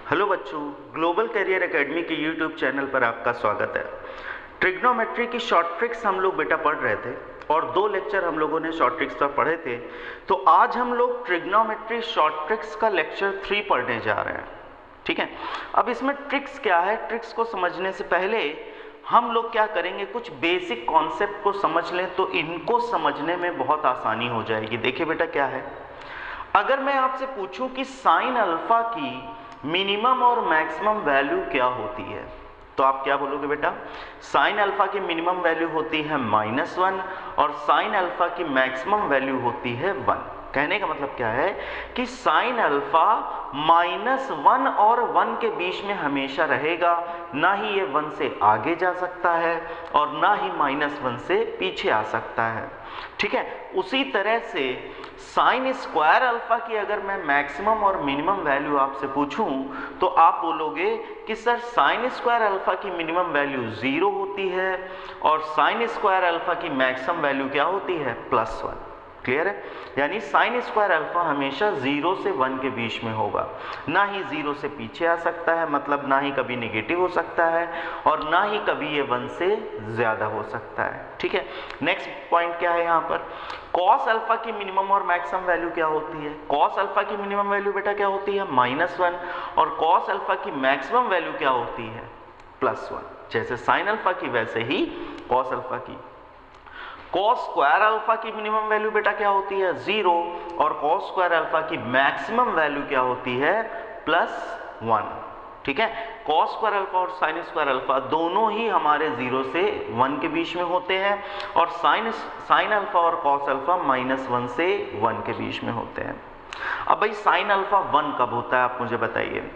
Hello बच्चों, global career academy के YouTube channel पर आपका स्वागत है। ट्रिग्नोमेट्री की शॉर्ट ट्रिक्स हम लोग बेटा पढ़ रहे थे और 2 लेक्चर हम लोगों ने शॉर्ट ट्रिक्स पर पढ़े थे। तो आज हम लोग ट्रिग्नोमेट्री शॉर्ट ट्रिक्स का लेक्चर 3 पढ़ने जा रहे हैं। ठीक है, अब इसमें ट्रिक्स क्या है, ट्रिक्स को समझने से पहले हम लोग क्या करेंगे, कुछ बेसिक कॉन्सेप्ट को समझ लें तो इनको समझने में बहुत आसानी हो जाएगी। देखिए बेटा क्या है, अगर मैं आपसे पूछूं कि साइन अल्फा की मिनिमम और मैक्सिमम वैल्यू क्या होती है, तो आप क्या बोलोगे बेटा? साइन अल्फा की मिनिमम वैल्यू होती है -1 और साइन अल्फा की मैक्सिमम वैल्यू होती है 1। कहने का मतलब क्या है कि साइन अल्फा -1 और 1 के बीच में हमेशा रहेगा, ना ही ये 1 से आगे जा सकता है और ना ही -1 से पीछे आ सकता है। ठीक है, उसी तरह से साइन स्क्वायर अल्फा की अगर मैं मैक्सिमम और मिनिमम वैल्यू आपसे पूछूं तो आप बोलोगे कि सर साइन स्क्वायर अल्फा की मिनिमम वैल्यू 0 होती है और साइन स्क्वायर अल्फा की मैक्सिमम वैल्यू क्या होती है? +1। क्लियर है? यानी साइन स्क्वायर अल्फा हमेशा 0 से 1 के बीच में होगा, ना ही 0 से पीछे आ सकता है, मतलब ना ही कभी नेगेटिव हो सकता है और ना ही कभी ये 1 से ज़्यादा हो सकता है। ठीक है, नेक्स्ट पॉइंट क्या है यहाँ पर, कॉस अल्फा की मिनिमम और मैक्सिमम वैल्यू क्या होती है? कॉस अल्फा की मिनिमम वैल्यू बेटा क्या होती है? -1 और कॉस अल्फा की मैक्सिमम वैल्यू क्या होती है? +1। जैसे साइन अल्फा की वैसे ही कॉस अल्फा की। कॉस स्क्वायर अल्फा की मिनिमम वैल्यू बेटा क्या होती है? 0 और कॉस स्क्वायर अल्फा की मैक्सिमम वैल्यू क्या होती है? +1। ठीक है, कॉस स्क्वायर अल्फा और साइन स्क्वायर अल्फा दोनों ही हमारे 0 से 1 के बीच में होते हैं और साइन अल्फा और कॉस अल्फा -1 से 1 के बीच में होते हैं। अब भाई साइन अल्फा 1 कब होता है, आप मुझे बताइए?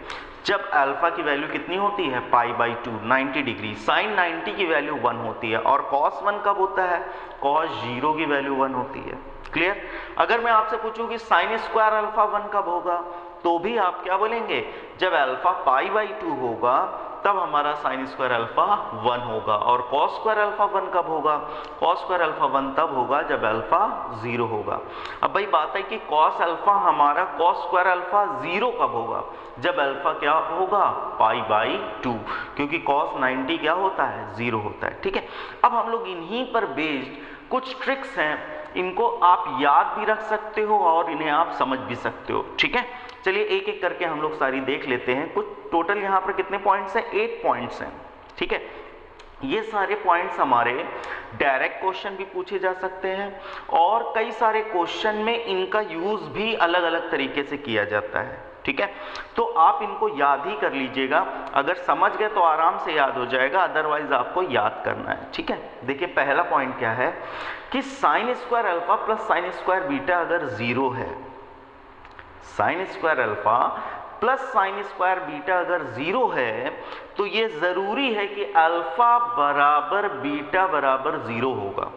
जब अल्फा की वैल्यू कितनी होती है? π/2, 90 डिग्री। साइन 90 की वैल्यू 1 होती है और cos 1 कब होता है? cos 0 की वैल्यू 1 होती है। क्लियर? अगर मैं आपसे पूछूं कि साइन स्क्वायर अल्फा 1 कब होगा, तो भी आप क्या बोलेंगे? जब अल्फा π/2 होगा तब हमारा साइन स्क्वायर अल्फा 1 होगा। और cos स्क्वायर अल्फा 1 कब होगा? cos स्क्वायर अल्फा 1 तब होगा जब अल्फा 0 होगा। अब भाई बात है कि cos अल्फा हमारा cos स्क्वायर अल्फा 0 कब होगा? जब अल्फा क्या होगा? π/2, क्योंकि cos 90 क्या होता है? 0 होता है। ठीक है, अब हम लोग इन्हीं पर बेस्ड कुछ ट्रिक्स हैं, इनको आप याद भी रख सकते हो और इन्हें आप समझ भी सकते हो। ठीक है, चलिए एक एक करके हम लोग सारी देख लेते हैं। कुछ टोटल यहाँ पर कितने पॉइंट्स हैं? 8 पॉइंट्स हैं। ठीक है, ये सारे पॉइंट्स हमारे डायरेक्ट क्वेश्चन भी पूछे जा सकते हैं और कई सारे क्वेश्चन में इनका यूज भी अलग अलग तरीके से किया जाता है। ठीक है, तो आप इनको याद ही कर लीजिएगा, अगर समझ गए तो आराम से याद हो जाएगा, अदरवाइज आपको याद करना है। ठीक है, देखिए पहला पॉइंट क्या है कि sine square alpha plus sine square beta अगर 0 है, sine square alpha plus sine square beta अगर 0 है तो ये जरूरी है कि अल्फा बराबर बीटा बराबर 0 होगा।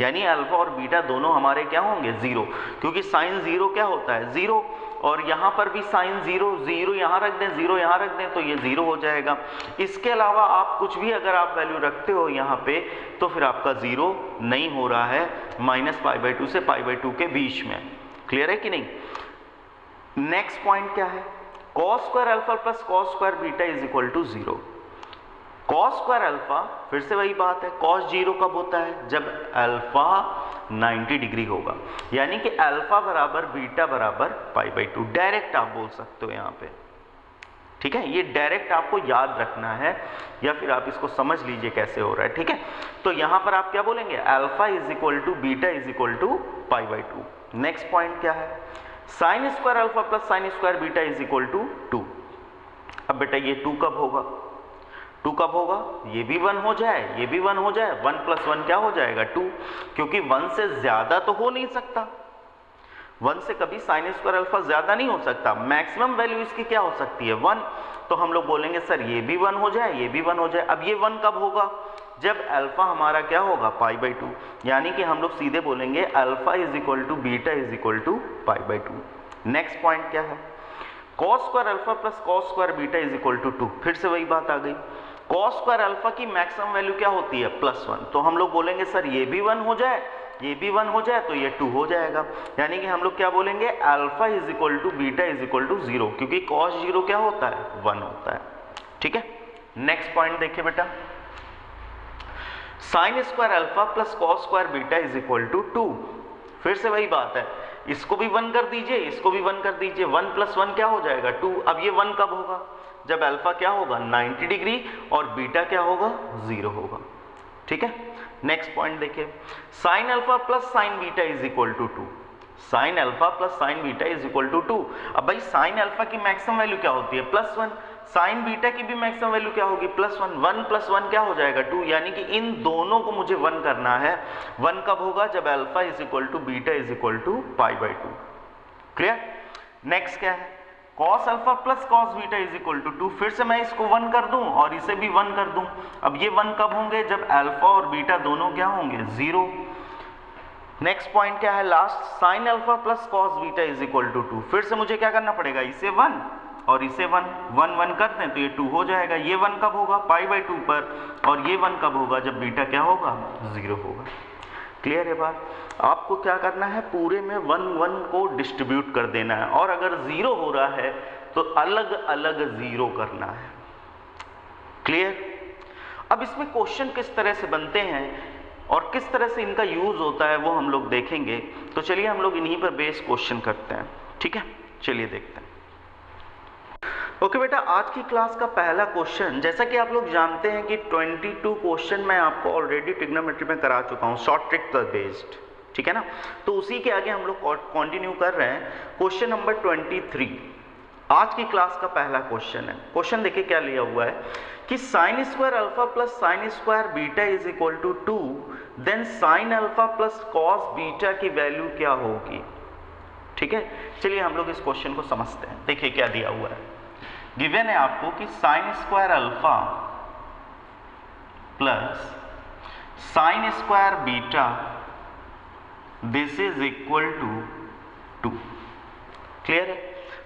यानी अल्फा और बीटा दोनों हमारे क्या होंगे? 0, क्योंकि साइन 0 क्या होता है? 0, और यहाँ पर भी साइन 0 यहाँ रख दें, 0 यहाँ रख दें तो ये 0 हो जाएगा। इसके अलावा आप कुछ भी अगर आप वैल्यू रखते हो यहाँ पे तो फिर आपका 0 नहीं हो रहा है, -π/2 से π/2 के बीच में। क्लियर है कि नहीं? नेक्स्ट पॉइंट क्या है? Cos square alpha plus cos square beta is equal to 0। Cos square alpha, फिर से वही बात है, कॉस 0 कब होता है? जब अल्फा 90 डिग्री होगा, यानी कि अल्फा बराबर बीटा बराबर π/2। डायरेक्ट आप बोल सकते हो यहाँ पे। ठीक है, ये डायरेक्ट आपको याद रखना है या फिर आप इसको समझ लीजिए कैसे हो रहा है। ठीक है, तो यहाँ पर आप क्या बोलेंगे? Alpha is equal to beta is equal to π/2। Next point क्या है? Sine square alpha plus sine square beta is equal to 2। अब बेटा ये 2 कब होगा? 2 कब होगा? ये भी 1 हो जाए, ये भी 1 हो जाए, 1 + 1 क्या हो जाएगा? 2, क्योंकि 1 से ज्यादा तो हो नहीं सकता, 1 से कभी साइन स्क्वायर अल्फा ज्यादा नहीं हो सकता। मैक्सिमम वैल्यू इसकी क्या हो सकती है? 1। तो हम लोग बोलेंगे सर ये भी 1 हो जाए, ये भी 1 हो जाए। अब ये 1 कब होगा? जब अल्फा हमारा क्या होगा? π/2, यानी कि हम लोग सीधे बोलेंगे alpha is equal to beta is equal to π/2। Next point क्या है? Cos square alpha plus cos square beta is equal to 2। फिर से वही बात आ गई, कॉस स्क्वायर अल्फा की मैक्सिमम वैल्यू क्या होती है? +1। तो हम लोग बोलेंगे सर ये भी 1 हो जाए, ये भी 1 हो जाए तो ये 2 हो जाएगा, यानी कि हम लोग क्या बोलेंगे, alpha is equal to beta is equal to 0, क्योंकि cos 0 क्या होता है, 1 होता है। ठीक है, नेक्स्ट पॉइंट देखिए बेटा, sine square alpha plus cos square beta is equal to 2। फिर से वही बात है, इसको भी 1 कर दीजिए, इसको भी 1 कर दीजिए, 1 प्लस 1 क्या हो जाएगा, 2। अब ये 1 कब होगा, जब अल्फा क्या होगा, 90 डिग्री और बीटा क्या होगा, 0 होगा। ठीक है, नेक्स्ट पॉइंट देखिए, sine alpha plus sine beta is equal to 2। Sine alpha plus sine beta is equal to 2। अब भाई साइन अल्फा की मैक्सिमम वैल्यू क्या होती है, +1, साइन बीटा की भी मैक्सिमम वैल्यू क्या होगी, +1, 1 प्लस 1 क्या हो जाएगा, 2, यानी कि इन दोनों को मुझे 1 करना है। 1 कब होगा, जब alpha is equal to beta is equal to π/2। Clear, next क्या है, cos alpha plus cos beta is equal to 2। फिर से मैं इसको 1 कर दूं और इसे भी 1 कर दूं। अब ये 1 कब होंगे, जब अल्फा और बीटा दोनों क्या होंगे, 0। नेक्स्ट पॉइंट क्या है, last, sine alpha plus cos beta is equal to 2। फिर से मुझे क्या करना पड़ेगा, इसे 1 और इसे 1 1 कर दें तो ये 2 हो जाएगा। ये 1 कब होगा, π/2 पर, और ये 1 कब होगा, जब बीटा क्या होगा, 0 होगा। क्लियर है बात, आपको क्या करना है, पूरे में 1 1 को डिस्ट्रीब्यूट कर देना है, और अगर 0 हो रहा है तो अलग अलग 0 करना है। क्लियर, अब इसमें क्वेश्चन किस तरह से बनते हैं और किस तरह से इनका यूज होता है वो हम लोग देखेंगे। तो चलिए हम लोग इन्हीं पर बेस क्वेश्चन करते हैं। ठीक है, चलिए देखते हैं। ओके बेटा, आज की क्लास का पहला क्वेश्चन, जैसा कि आप लोग जानते हैं कि 22 क्वेश्चन मैं आपको ऑलरेडी ट्रिग्नोमेट्री में करा चुका हूँ, शॉर्ट ट्रिक पर बेस्ड। ठीक है ना, तो उसी के आगे हम लोग कंटिन्यू कर रहे हैं। क्वेश्चन नंबर 23 आज की क्लास का पहला क्वेश्चन है। क्वेश्चन देखिए क्या लिया हुआ है कि sine square alpha plus sine square beta is equal to 2, then sine alpha plus cos beta की वैल्यू क्या होगी। ठीक है, चलिए हम लोग इस क्वेश्चन को समझते हैं। देखिए क्या दिया हुआ है, गिवन है आपको कि sine square alpha plus sine square beta this is equal to 2। Clear है,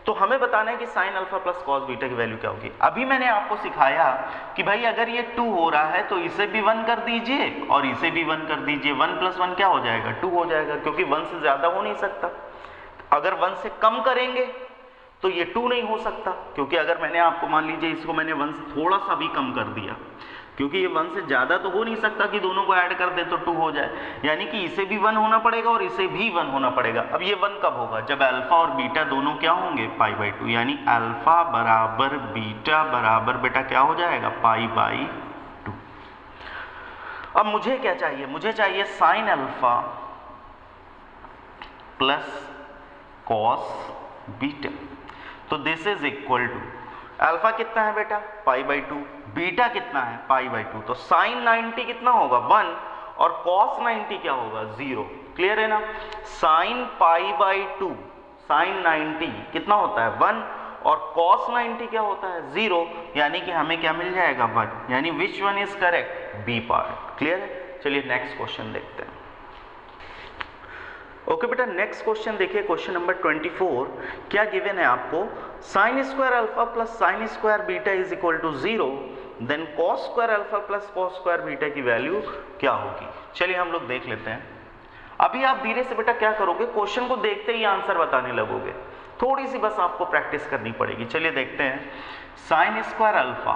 तो हमें बताना है कि sine alpha plus cos beta की वैल्यू क्या होगी। अभी मैंने आपको सिखाया कि भाई अगर ये 2 हो रहा है तो इसे भी 1 कर दीजिए और इसे भी 1 कर दीजिए। 1 प्लस 1 क्या हो जाएगा, 2 हो जाएगा, क्योंकि 1 से ज्यादा हो नहीं सकता। अगर 1 से कम करेंगे तो ये 2 नहीं हो सकता, क्योंकि अगर मैंने आपको मान लीजिए इसको मैंने 1 से थोड़ा सा भी कम कर दिया, क्योंकि ये 1 से ज़्यादा तो हो नहीं सकता कि दोनों को ऐड कर दे तो 2 हो जाए, यानी कि इसे भी 1 होना पड़ेगा और इसे भी 1 होना पड़ेगा। अब ये 1 कब होगा, जब अल्फा और बीटा दोनों क्या होंगे, π/2, यानी अल्फा बराबर बीटा बराबर बेटा क्या हो जाएगा, π/2। अब मुझे क्या चाहिए, मुझे चाहिए sine alpha plus cos beta. तो this is equal to, alpha कितना है बेटा, π/2, बीटा कितना है, π/2। तो साइन 90 कितना होगा, 1, और कॉस 90 क्या होगा, 0। क्लियर है ना, साइन π/2 साइन 90 कितना होता है, 1, और कॉस 90 क्या होता है, 0, यानी कि हमें क्या मिल जाएगा, 1, यानी which one is correct, B part. Clear है, चलिए नेक्स्ट क्वेश्चन देखते हैं। ओके बेटा, नेक्स्ट क्वेश्चन देखिए, क्वेश्चन नंबर 24 क्या गिवन है आपको, sine square alpha plus sine square beta is equal to 0, then cos square alpha plus cos square beta की वैल्यू क्या होगी। चलिए हम लोग देख लेते हैं। अभी आप धीरे से बेटा क्या करोगे, क्वेश्चन को देखते ही आंसर बताने लगोगे, थोड़ी सी बस आपको प्रैक्टिस करनी पड़ेगी। चलिए देखते हैं, sine square alpha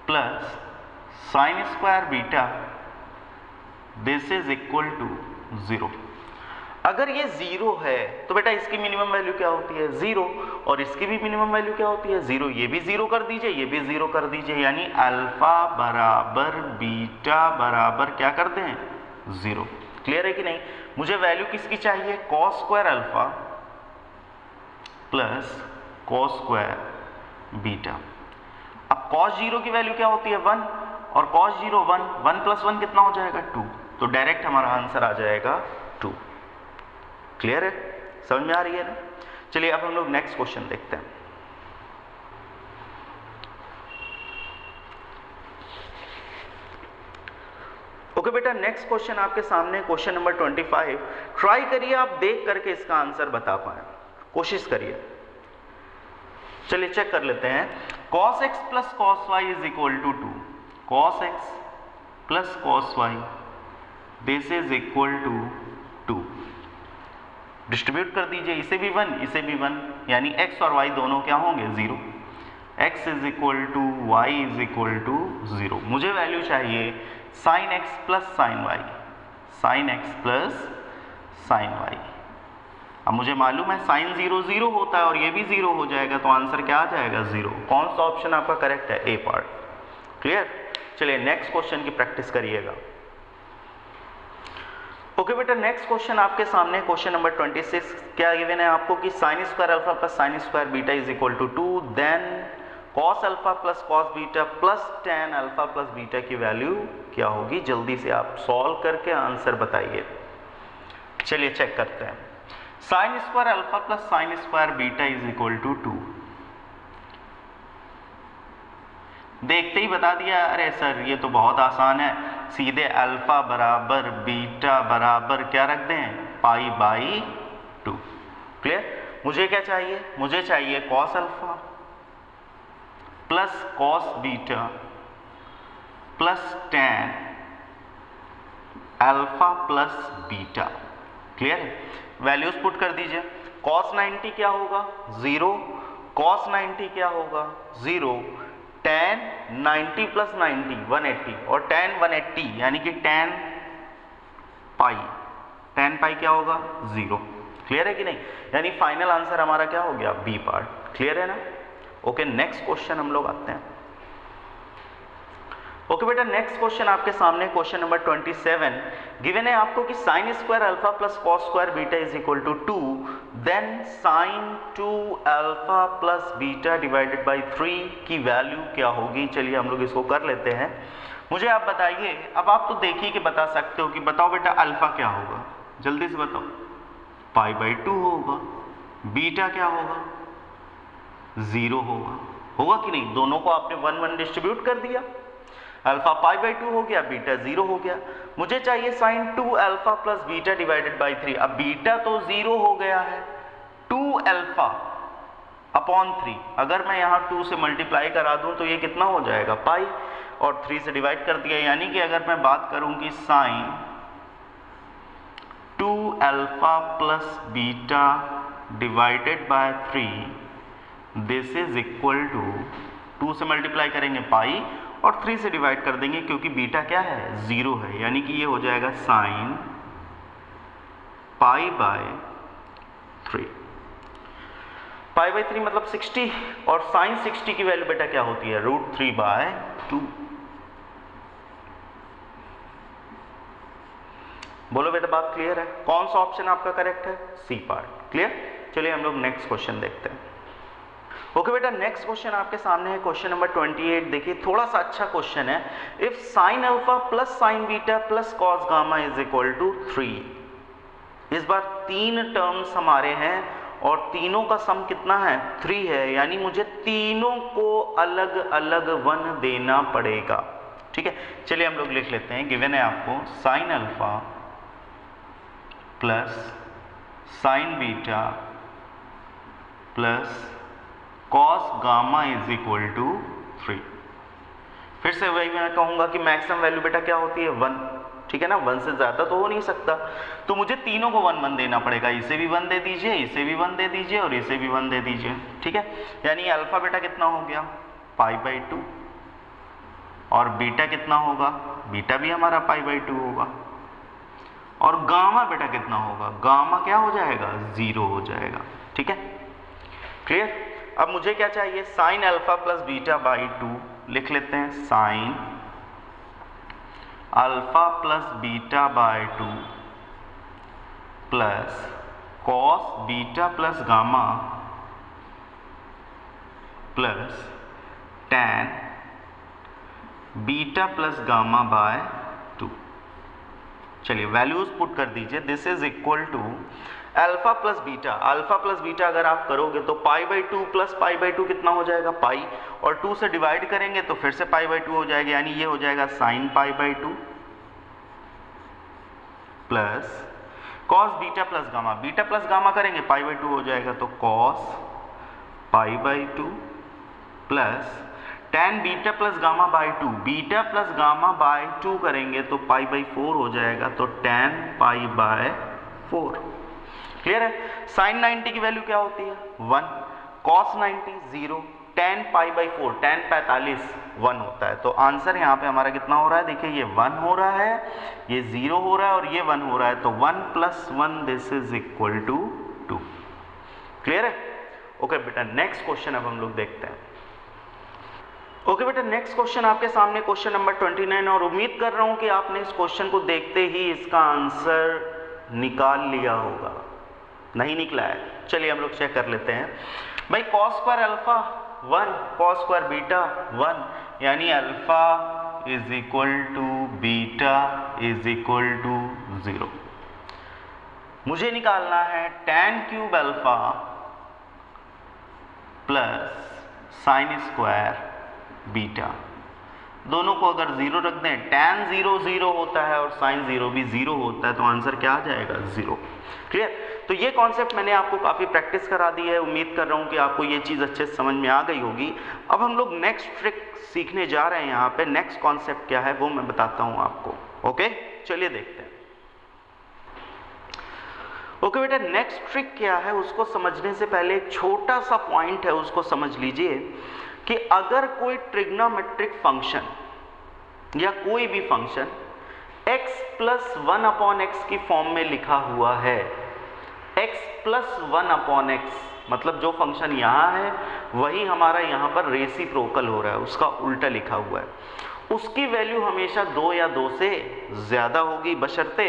plus sine square beta this is equal to 0। अगर ये 0 है तो बेटा इसकी मिनिमम वैल्यू क्या होती है, 0, और इसकी भी मिनिमम वैल्यू क्या होती है, 0। ये भी 0 कर दीजिए, ये भी 0 कर दीजिए, यानी अल्फा बराबर बीटा बराबर क्या कर दें, 0। क्लियर है कि नहीं, मुझे वैल्यू किसकी चाहिए, cos square alpha plus cos square beta. अब कॉस 0 की वैल्यू क्या होती है, 1, और कॉस 0 1, 1 प्लस 1 कितना हो जाएगा, 2। तो डायरेक्ट हमारा आंसर आ जाएगा 2। क्लियर है, समझ में आ रही है ना। चलिए अब हम लोग नेक्स्ट क्वेश्चन देखते हैं। ओके बेटा, नेक्स्ट क्वेश्चन आपके सामने, क्वेश्चन नंबर 25। ट्राई करिए आप देख करके इसका आंसर बता पाए, कोशिश करिए। चलिए चेक कर लेते हैं, cos x plus cos y is equal to 2, cos x plus cos y this is equal to 2। Distribute कर दीजिए, इसे भी 1 इसे भी 1, यानी x और y दोनों क्या होंगे 0। x is equal to y is equal to 0। मुझे वैल्यू चाहिए sine x plus sine y, sine x plus sine y. अब मुझे मालूम है साइन 0 0 होता है और ये भी 0 हो जाएगा, तो आंसर क्या आ जाएगा 0। कौन सा ऑप्शन आपका करेक्ट है? ए पार्ट। क्लियर? चलिए नेक्स्ट क्वेश्चन की प्रैक्टिस करिएगा। ओके बेटा, नेक्स्ट क्वेश्चन आपके सामने क्वेश्चन नंबर 26 क्या गिवन है आपको कि sine square alpha plus sine square beta is equal to 2, then cos alpha plus cos beta plus tan alpha plus beta की वैल्यू क्या होगी? जल्दी से आप सॉल्व करके आंसर बताइए। चलिए चेक करते हैं। Sine square alpha plus sine square beta is equal to 2। देखते ही बता दिया, अरे सर ये तो बहुत आसान है, सीधे अल्फा बराबर बीटा बराबर क्या रख दें? पाई बाई 2। क्लियर? मुझे क्या चाहिए? मुझे चाहिए cos alpha plus cos beta plus tan alpha plus beta. Clear है? वैल्यूज पुट कर दीजिए। कॉस 90 क्या होगा? 0। कॉस 90 क्या होगा? 0। टेन 90 प्लस 90 180 और टेन 180 यानी कि टेन पाई क्या होगा? 0। क्लियर है कि नहीं? यानी फाइनल आंसर हमारा क्या हो गया? B part. क्लियर है ना? ओके, नेक्स्ट क्वेश्चन हम लोग आते हैं। ओके बेटा, नेक्स्ट क्वेश्चन आपके सामने क्वेश्चन नंबर 27 गिवन है आपको कि sine square alpha plus cos square beta is equal to 2, then sine 2 alpha plus beta divided by 3 की वैल्यू क्या होगी? चलिए हम लोग इसको कर लेते हैं। मुझे आप बताइए, अब आप तो देखिए कि बता सकते हो कि बताओ बेटा अल्फा क्या होगा, जल्दी से बताओ। पाई बाई 2 होगा। बीटा क्या होगा? 0 होगा कि नहीं? दोनों को आपने 1 1 डिस्ट्रीब्यूट कर दिया, अल्फा पाई बाई 2 हो गया, बीटा 0 हो गया। मुझे चाहिए sine 2 alpha plus beta divided by 3। अब बीटा तो 0 हो गया है, 2 अल्फा अपॉन 3, अगर मैं यहाँ 2 से मल्टीप्लाई करा दूं तो ये कितना हो जाएगा? पाई, और 3 से डिवाइड कर दिया, यानी कि अगर मैं बात करूं कि sine 2 alpha plus beta divided by 3 this is equal to 2 से मल्टीप्लाई करेंगे पाई और 3 से डिवाइड कर देंगे क्योंकि बीटा क्या है? 0 है, यानी कि ये हो जाएगा sine pi by 3। Pi by 3 मतलब 60, और साइन 60 की वैल्यू बेटा क्या होती है? √3/2। बोलो बेटा, बात क्लियर है? कौन सा ऑप्शन आपका करेक्ट है? C part. क्लियर? चलिए हम लोग नेक्स्ट क्वेश्चन देखते हैं। ओके बेटा, नेक्स्ट क्वेश्चन आपके सामने है क्वेश्चन नंबर 28। देखिए थोड़ा सा अच्छा क्वेश्चन है। If sine alpha plus sine beta plus cos gamma is equal to 3। इस बार 3 टर्म्स हमारे हैं और तीनों का सम कितना है? 3 है, यानी मुझे तीनों को अलग अलग 1 देना पड़ेगा। ठीक है, चलिए हम लोग लिख लेते हैं। गिवन है आपको sine alpha plus sine beta plus cos gamma is equal to 3। फिर से वही मैं कहूंगा कि मैक्सिमम वैल्यू बेटा क्या होती है? 1। ठीक है ना? 1 से ज्यादा तो हो नहीं सकता, तो मुझे तीनों को 1 1 देना पड़ेगा। इसे भी 1 दे दीजिए, इसे भी 1 दे दीजिए और इसे भी 1 दे दीजिए। ठीक है, यानी अल्फा बेटा कितना हो गया? पाई बाई 2, और बीटा कितना होगा? बीटा भी हमारा पाई बाई 2 होगा, और गामा बेटा कितना होगा? गामा क्या हो जाएगा? 0 हो जाएगा। ठीक है, क्लियर? अब मुझे क्या चाहिए? Sine alpha plus beta by 2 लिख लेते हैं। Sine alpha plus beta by 2 plus cos beta plus gamma plus ten beta plus gamma by 2। चलिए वैल्यूज पुट कर दीजिए। This is equal to alpha plus beta. Alpha plus beta अगर आप करोगे तो pi by 2 plus pi by 2 कितना हो जाएगा? पाई, और 2 से डिवाइड करेंगे तो फिर से पाई बाई 2 हो जाएगा, यानी ये हो जाएगा sine pi by 2 plus cos beta plus gamma. Beta plus gamma करेंगे पाई बाई 2 हो जाएगा, तो cos pi by 2 plus tan beta plus gamma by 2, beta plus gamma by 2 करेंगे तो पाई बाई 4 हो जाएगा, तो tan पाई बाय 4। क्लियर है? sin 90 की वैल्यू क्या होती है 1, cos 90 0, tan pi by 4, tan 45 1 होता है। तो आंसर यहाँ पे हमारा कितना हो रहा है, देखिए ये 1 हो रहा है, ये 0 हो रहा है और ये 1 हो रहा है, तो 1 plus 1 this is equal to 2। Clear है? ओके बेटा, नेक्स्ट क्वेश्चन अब हम लोग देखते हैं। ओके बेटा, नेक्स्ट क्वेश्चन आपके सामने क्वेश्चन नंबर 29, और उम्मीद कर रहा हूं कि आपने इस क्वेश्चन को देखते ही इसका आंसर निकाल लिया होगा। नहीं निकला है, चलिए हम लोग चेक कर लेते हैं। भाई cos square alpha 1, cos square beta 1, यानी alpha is equal to beta is equal to 0। मुझे निकालना है tan cube alpha plus sine square beta. दोनों को अगर 0 रख दें, tan 0 0 होता है और sin 0 भी 0 होता है, तो आंसर क्या आ जाएगा 0। क्लियर? तो ये कॉन्सेप्ट मैंने आपको काफ़ी प्रैक्टिस करा दी है, उम्मीद कर रहा हूँ कि आपको ये चीज़ अच्छे से समझ में आ गई होगी। अब हम लोग नेक्स्ट ट्रिक सीखने जा रहे हैं। यहाँ पे नेक्स्ट कॉन्सेप्ट क्या है वो मैं बताता हूँ आपको। ओके, चलिए देखते हैं। ओके बेटा, नेक्स्ट ट्रिक क्या है उसको समझने से पहले एक छोटा सा पॉइंट है, उसको समझ लीजिए कि अगर कोई ट्रिग्नोमेट्रिक फंक्शन या कोई भी function x plus 1 upon x की फॉर्म में लिखा हुआ है, x प्लस 1 अपॉन एक्स मतलब जो फंक्शन यहाँ है वही हमारा यहाँ पर रेसिप्रोकल हो रहा है, उसका उल्टा लिखा हुआ है, उसकी वैल्यू हमेशा 2 या 2 से ज़्यादा होगी, बशर्ते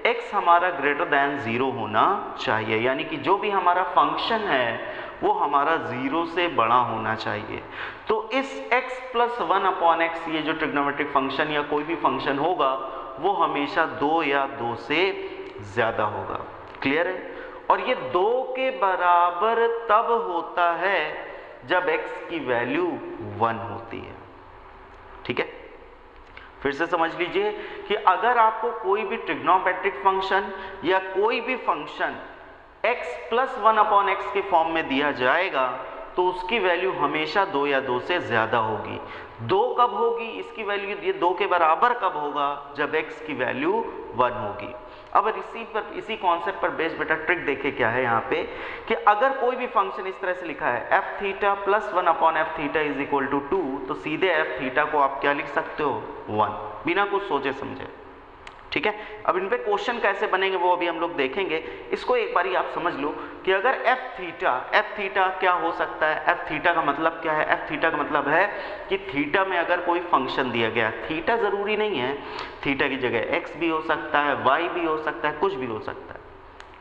x हमारा ग्रेटर दैन 0 होना चाहिए। यानी कि जो भी हमारा फंक्शन है वो हमारा 0 से बड़ा होना चाहिए। तो इस x प्लस 1 अपॉन एक्स, ये जो ट्रिग्नोमेट्रिक फंक्शन या कोई भी फंक्शन होगा वो हमेशा 2 या 2 से ज़्यादा होगा। क्लियर है? और ये 2 के बराबर तब होता है जब x की वैल्यू 1 होती है। ठीक है, फिर से समझ लीजिए कि अगर आपको कोई भी ट्रिग्नोमेट्रिक फंक्शन या कोई भी function x plus 1 upon x के फॉर्म में दिया जाएगा तो उसकी वैल्यू हमेशा 2 या 2 से ज़्यादा होगी। 2 कब होगी इसकी वैल्यू, ये 2 के बराबर कब होगा, जब x की वैल्यू 1 होगी। अब इसी कॉन्सेप्ट पर बेस्ड बेटा ट्रिक देखे क्या है यहाँ पे, कि अगर कोई भी फंक्शन इस तरह से लिखा है F theta plus 1 upon F theta is equal to 2, तो सीधे एफ थीटा को आप क्या लिख सकते हो 1, बिना कुछ सोचे समझे। ठीक है, अब इन पे क्वेश्चन कैसे बनेंगे वो अभी हम लोग देखेंगे। इसको एक बारी आप समझ लो कि अगर एफ थीटा क्या हो सकता है, एफ थीटा का मतलब क्या है, एफ थीटा का मतलब है कि थीटा में अगर कोई फंक्शन दिया गया, थीटा ज़रूरी नहीं है, थीटा की जगह एक्स भी हो सकता है, वाई भी हो सकता है, कुछ भी हो सकता है।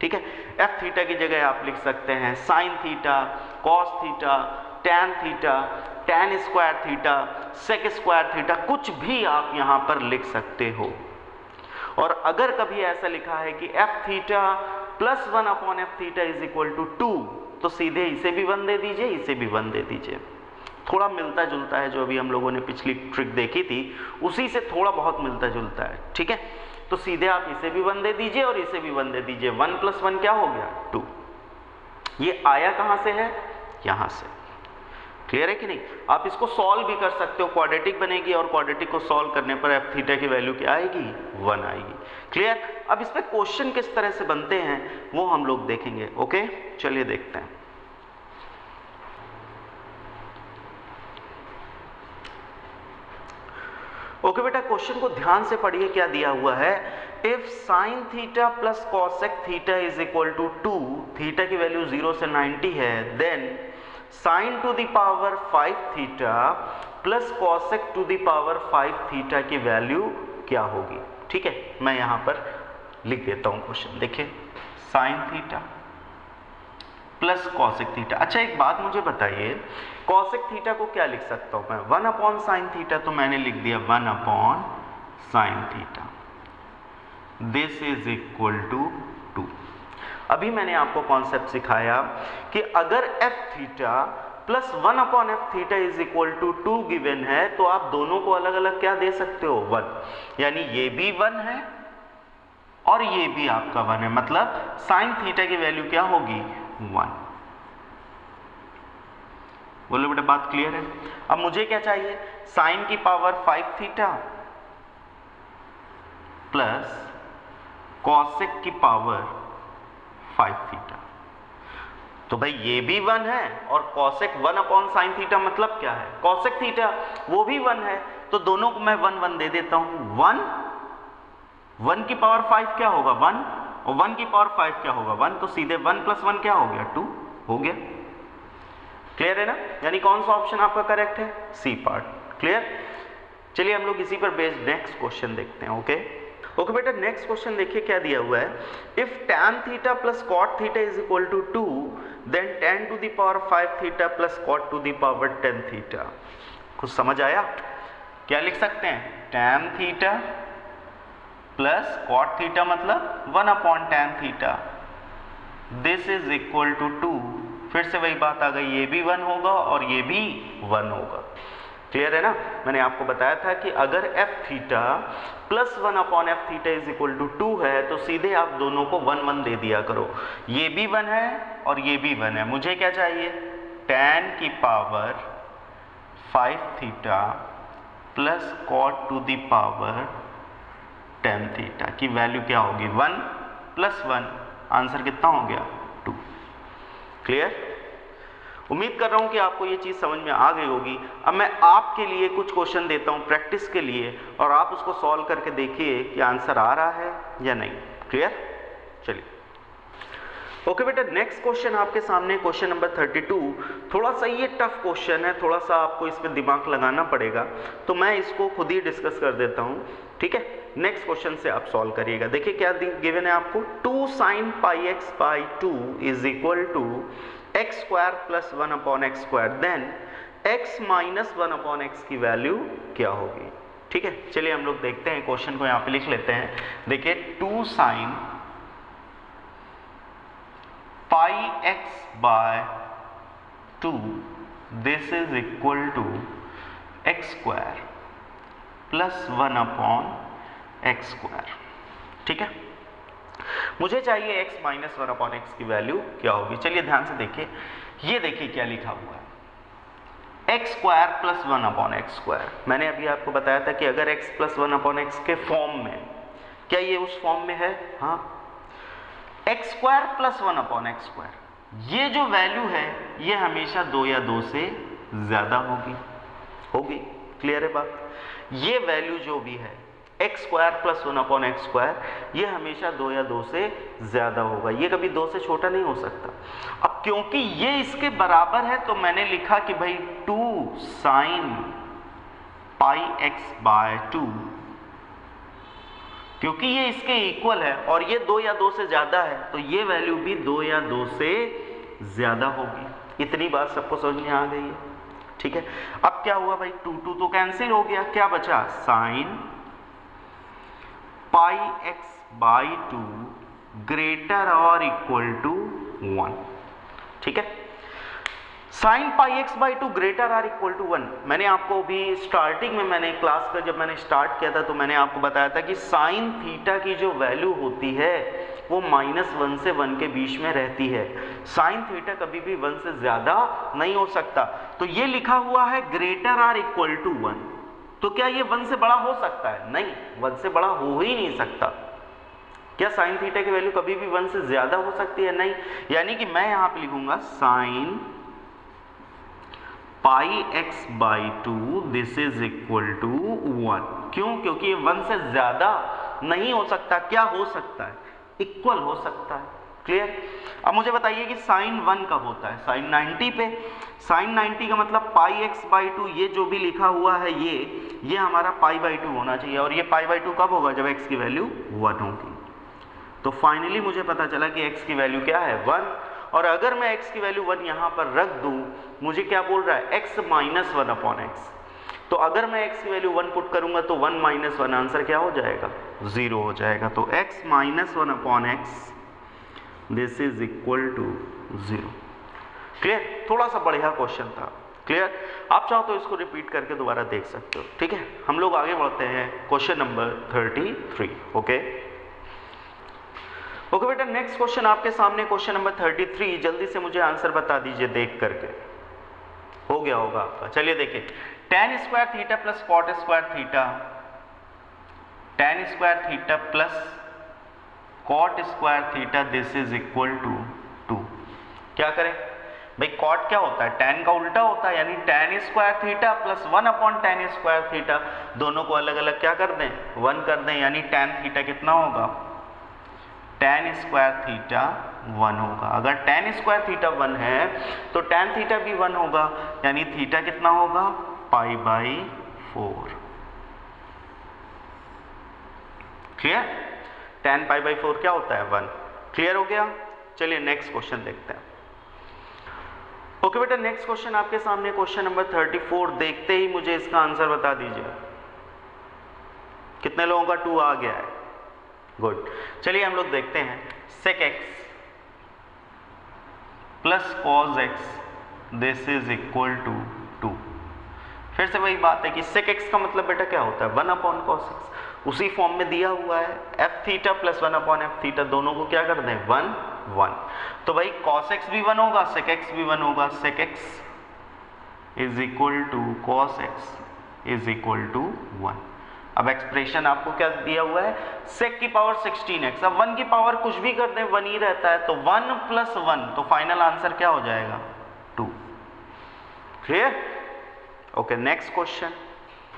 ठीक है, एफ थीटा की जगह आप लिख सकते हैं sine theta, cos theta, tan theta, tan square theta, sec square theta, कुछ भी आप यहाँ पर लिख सकते हो। और अगर कभी ऐसा लिखा है कि F theta plus 1 upon F theta is equal to 2, तो सीधे इसे भी 1 दे दीजिए, इसे भी 1 दे दीजिए। थोड़ा मिलता जुलता है, जो अभी हम लोगों ने पिछली ट्रिक देखी थी उसी से थोड़ा बहुत मिलता जुलता है। ठीक है, तो सीधे आप इसे भी 1 दे दीजिए और इसे भी 1 दे दीजिए। 1 प्लस 1 क्या हो गया 2। ये आया कहाँ से है, यहाँ से। क्लियर है कि नहीं? आप इसको सॉल्व भी कर सकते हो, क्वाड्रेटिक बनेगी और क्वाड्रेटिक को सॉल्व करने पर एफ थीटा की वैल्यू क्या आएगी 1 आएगी। क्लियर? अब इस पे क्वेश्चन किस तरह से बनते हैं वो हम लोग देखेंगे। ओके, चलिए देखते हैं। ओके बेटा, क्वेश्चन को ध्यान से पढ़िए, क्या दिया हुआ है। If sine theta plus cosec theta is equal to 2, theta की वैल्यू 0 से 90 है, then sine to the power 5 theta plus cosec to the power 5 theta की वैल्यू क्या होगी। ठीक है, मैं यहां पर लिख देता हूं क्वेश्चन। देखिए, sign theta plus cosec theta. अच्छा, एक बात मुझे बताइए, कॉसेक थीटा को क्या लिख सकता हूं मैं, 1 अपॉन साइन थीटा, तो मैंने लिख दिया 1 upon sine theta, this is equal to 2। अभी मैंने आपको कॉन्सेप्ट सिखाया कि अगर F theta plus 1 upon F theta is equal to 2 given है, तो आप दोनों को अलग अलग क्या दे सकते हो 1, यानी ये भी 1 है और ये भी आपका 1 है, मतलब साइन थीटा की वैल्यू क्या होगी 1। बोलो बेटा बात क्लियर है। अब मुझे क्या चाहिए, साइन की पावर 5 थीटा प्लस कॉसेक की पावर 5 थीटा। तो भाई ये भी 1 है और कॉसेक 1 अपॉन साइन थीटा मतलब क्या है, कॉसेक थीटा वो भी 1 है, तो दोनों को मैं 1 1 दे देता हूं। 1 की पावर 5 क्या होगा 1, और 1 की पावर 5 क्या होगा 1, तो सीधे 1 + 1 क्या हो गया 2 हो गया। क्लियर है ना, यानी कौन सा ऑप्शन आपका करेक्ट है, सी पार्ट। क्लियर। चलिए हम लोग इसी पर बेस्ड नेक्स्ट क्वेश्चन देखते हैं। ओके बेटा, नेक्स्ट क्वेश्चन देखिए क्या दिया हुआ है। If tan theta plus cot theta is equal to 2 then tan to the power 5 theta plus cot to the power 10 theta. कुछ समझ आया, क्या लिख सकते हैं, tan theta plus cot theta मतलब 1 upon tan theta, this is equal to 2। फिर से वही बात आ गई, ये भी 1 होगा और ये भी 1 होगा। क्लियर है ना, मैंने आपको बताया था कि अगर f theta plus 1 upon F theta is equal to 2 है तो सीधे आप दोनों को 1 1 दे दिया करो। ये भी 1 है और ये भी 1 है, मुझे क्या चाहिए, tan की power 5 theta plus cot to the power 10 theta की वैल्यू क्या होगी 1 + 1, आंसर कितना हो गया 2। क्लियर। उम्मीद कर रहा हूं कि आपको ये चीज़ समझ में आ गई होगी। अब मैं आपके लिए कुछ क्वेश्चन देता हूं प्रैक्टिस के लिए और आप उसको सॉल्व करके देखिए कि आंसर आ रहा है या नहीं। क्लियर। चलिए ओके बेटा, नेक्स्ट क्वेश्चन आपके सामने क्वेश्चन नंबर 32। थोड़ा सा ये टफ क्वेश्चन है, थोड़ा सा आपको इसमें दिमाग लगाना पड़ेगा, तो मैं इसको खुद ही डिस्कस कर देता हूँ। ठीक है, नेक्स्ट क्वेश्चन से आप सॉल्व करिएगा। देखिए क्या गिवन है आपको, 2 sin πx/2 is equal to x² plus 1 upon x², then x minus 1 upon x की वैल्यू क्या होगी। ठीक है, चलिए हम लोग देखते हैं, क्वेश्चन को यहाँ पे लिख लेते हैं। देखिए 2 sin πx/2 this is equal to x² plus 1 upon x²। ठीक है, मुझे चाहिए x माइनस 1 अपॉन x की वैल्यू क्या होगी। चलिए ध्यान से देखिए, ये देखिए क्या लिखा हुआ है, x² प्लस 1 अपॉन x²। मैंने अभी आपको बताया था कि अगर x प्लस 1 अपॉन x के फॉर्म में, क्या ये उस फॉर्म में है, हाँ, x² प्लस 1 अपॉन x², ये जो वैल्यू है ये हमेशा 2 या 2 से ज्यादा होगी। क्लियर है बात, ये वैल्यू जो भी है x² प्लस 1 अपॉन x², ये हमेशा 2 या 2 से ज्यादा होगा, ये कभी 2 से छोटा नहीं हो सकता। अब क्योंकि ये इसके बराबर है तो मैंने लिखा कि भाई 2 sin πx/2, क्योंकि ये इसके इक्वल है और ये 2 या 2 से ज्यादा है तो ये वैल्यू भी 2 या 2 से ज्यादा होगी। इतनी बात सबको समझ में आ गई है। ठीक है, अब क्या हुआ भाई, 2 तो कैंसिल हो गया, क्या बचा, sin πx/2 ग्रेटर और इक्वल टू 1। ठीक है, sin πx/2 ग्रेटर और इक्वल टू 1, मैंने आपको भी स्टार्टिंग में, मैंने क्लास का जब मैंने स्टार्ट किया था तो मैंने आपको बताया था कि sin थीटा की जो वैल्यू होती है वो -1 से 1 के बीच में रहती है। sin थीटा कभी भी 1 से ज्यादा नहीं हो सकता। तो ये लिखा हुआ है ग्रेटर और इक्वल टू 1, तो क्या ये 1 से बड़ा हो सकता है, नहीं, 1 से बड़ा हो ही नहीं सकता। क्या sin थीटा की वैल्यू कभी भी 1 से ज्यादा हो सकती है, नहीं, यानी कि मैं यहां पे लिखूंगा sin πx/2 this is equal to 1। क्यों, क्योंकि ये 1 से ज्यादा नहीं हो सकता, क्या हो सकता है, इक्वल हो सकता है। क्लियर। अब मुझे बताइए कि sin 1 कब होता है, sin 90 पे। sin 90 का मतलब πx/2, ये जो भी लिखा हुआ है ये हमारा π/2 होना चाहिए, और ये π/2 कब होगा, जब x की वैल्यू 1 होगी। तो फाइनली मुझे पता चला कि x की वैल्यू क्या है 1, और अगर मैं x की वैल्यू 1 यहाँ पर रख दूं, मुझे क्या बोल रहा है, x माइनस 1 अपॉन x। तो अगर मैं x की वैल्यू 1 पुट करूंगा तो 1 माइनस 1 आंसर क्या हो जाएगा, 0 हो जाएगा। तो x minus 1 upon x this is equal to 0। Clear, थोड़ा सा बढ़िया क्वेश्चन था। क्लियर, आप चाहो तो इसको रिपीट करके दोबारा देख सकते हो। ठीक है, हम लोग आगे बढ़ते हैं क्वेश्चन नंबर 33। ओके बेटा, नेक्स्ट क्वेश्चन आपके सामने क्वेश्चन नंबर 33। जल्दी से मुझे आंसर बता दीजिए देख करके। हो गया होगा आपका। चलिए देखिए, tan square theta plus cot square theta, tan square theta plus cot square theta, this is equal to 2। क्या करें भाई, कॉट क्या होता है, tan का उल्टा होता है, यानी tan square theta plus 1/tan square theta, दोनों को अलग अलग क्या कर दें, 1 कर दें, यानी tan थीटा कितना होगा, tan स्क्वायर थीटा 1 होगा। अगर tan स्क्वायर थीटा 1 है तो tan थीटा भी 1 होगा, यानी थीटा कितना होगा, π/4। क्लियर, tan π/4 क्या होता है, 1। क्लियर हो गया। चलिए नेक्स्ट क्वेश्चन देखते हैं। ओके बेटा, नेक्स्ट क्वेश्चन आपके सामने, क्वेश्चन नंबर 34। देखते ही मुझे इसका आंसर बता दीजिए। कितने लोगों का 2 आ गया है, गुड। चलिए हम लोग देखते हैं, sec x plus cos x, this is equal to 2। फिर से वही बात है कि sec x का मतलब बेटा क्या होता है, 1/cos x, उसी फॉर्म में दिया हुआ है। f theta plus 1/f theta, दोनों को क्या कर दें, 1 1। तो भाई cos x भी 1 होगा, sec x भी 1 होगा। sec x is equal to cos x is equal to 1। अब एक्सप्रेशन आपको क्या दिया हुआ है, sec की पावर 16x। अब 1 की पावर कुछ भी कर दें 1 ही रहता है, तो 1 + 1, तो फाइनल आंसर क्या हो जाएगा, 2। Clear. Okay, next question.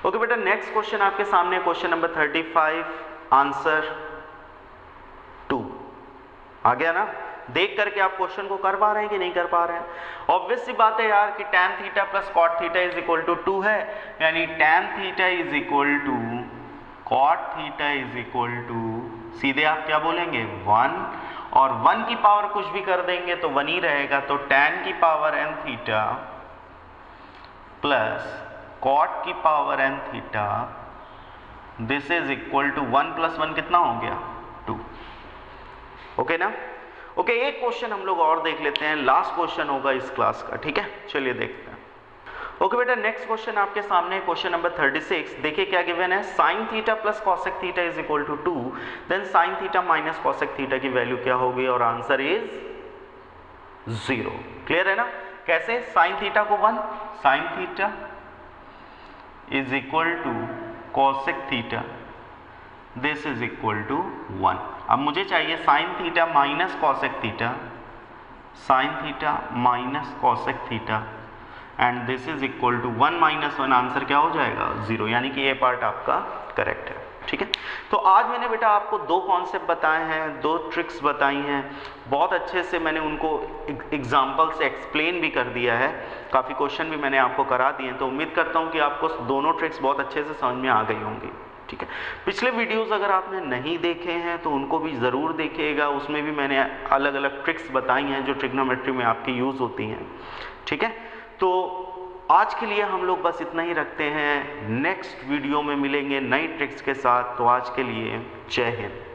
Okay बेटा, नेक्स्ट क्वेश्चन आपके सामने, क्वेश्चन नंबर 35, आंसर 2 आ गया ना। देख करके आप क्वेश्चन को कर पा रहे हैं कि नहीं कर पा रहे हैं। ऑब्वियस सी बात है यार कि tan theta plus cot theta is equal to 2 है, यानी tan theta is equal to cot theta is equal to, सीधे आप क्या बोलेंगे, 1, और 1 की पावर कुछ भी कर देंगे तो 1 ही रहेगा, तो tan की power n theta plus cot की power n theta, this is equal to 1 + 1 कितना हो गया, 2। ओके ना। ओके, एक क्वेश्चन हम लोग और देख लेते हैं, लास्ट क्वेश्चन होगा इस क्लास का, ठीक है। चलिए देखते हैं। ओके बेटा, नेक्स्ट क्वेश्चन आपके सामने, क्वेश्चन नंबर 36। देखिए क्या गिवन है, sin theta plus cosec theta is equal to 2, then sin theta minus cosec theta की वैल्यू क्या होगी, और आंसर इज 0। क्लियर है ना। कैसे, sin थीटा को 1, sin theta is equal to cosec theta, this is equal to 1। अब मुझे चाहिए sin theta minus cosec theta, sin theta minus cosec theta, and this is equal to 1 - 1, answer क्या हो जाएगा, 0, यानी कि ये पार्ट आपका करेक्ट है। ठीक है, तो आज मैंने बेटा आपको 2 कॉन्सेप्ट बताए हैं, 2 ट्रिक्स बताई हैं, बहुत अच्छे से मैंने उनको एग्जाम्पल से एक्सप्लेन भी कर दिया है, काफ़ी क्वेश्चन भी मैंने आपको करा दिए हैं, तो उम्मीद करता हूँ कि आपको दोनों ट्रिक्स बहुत अच्छे से समझ में आ गई होंगी। ठीक है, पिछले वीडियोस अगर आपने नहीं देखे हैं तो उनको भी ज़रूर देखिएगा, उसमें भी मैंने अलग अलग ट्रिक्स बताई हैं जो ट्रिग्नोमेट्री में आपकी यूज़ होती हैं। ठीक है, तो आज के लिए हम लोग बस इतना ही रखते हैं, नेक्स्ट वीडियो में मिलेंगे नई ट्रिक्स के साथ। तो आज के लिए जय हिंद।